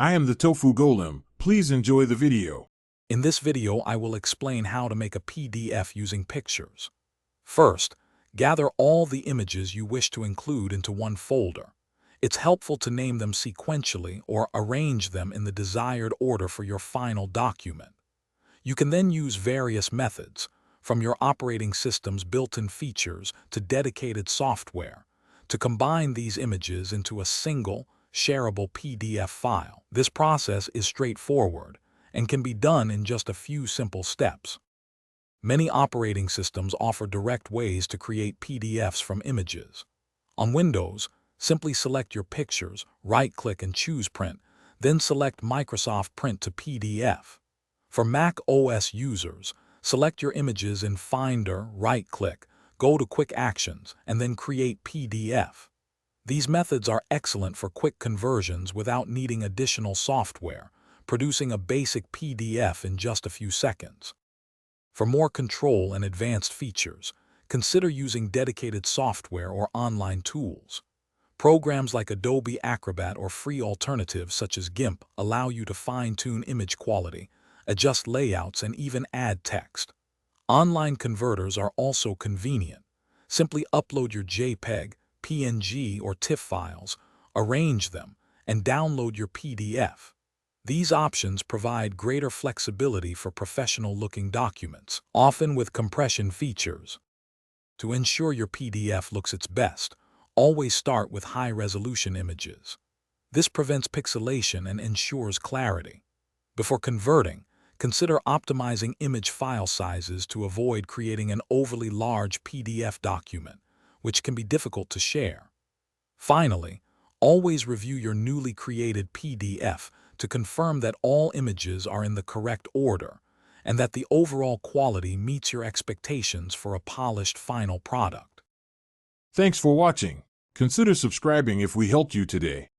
I am the Tofu Golem. Please enjoy the video. In this video, I will explain how to make a PDF using pictures. First, gather all the images you wish to include into one folder. It's helpful to name them sequentially or arrange them in the desired order for your final document. You can then use various methods, from your operating system's built-in features to dedicated software, to combine these images into a single, shareable PDF file. This process is straightforward and can be done in just a few simple steps. Many operating systems offer direct ways to create PDFs from images. On Windows, simply select your pictures, right-click and choose Print, then select Microsoft Print to PDF. For Mac OS users, select your images in Finder, right-click, go to Quick Actions, and then Create PDF. These methods are excellent for quick conversions without needing additional software, producing a basic PDF in just a few seconds. For more control and advanced features, consider using dedicated software or online tools. Programs like Adobe Acrobat or free alternatives such as GIMP allow you to fine-tune image quality, adjust layouts, and even add text. Online converters are also convenient. Simply upload your JPEG, PNG, or TIFF files, arrange them, and download your PDF. These options provide greater flexibility for professional-looking documents, often with compression features. To ensure your PDF looks its best, always start with high-resolution images. This prevents pixelation and ensures clarity. Before converting, consider optimizing image file sizes to avoid creating an overly large PDF document, which can be difficult to share. Finally, always review your newly created PDF to confirm that all images are in the correct order and that the overall quality meets your expectations for a polished final product. Thanks for watching. Consider subscribing if we helped you today.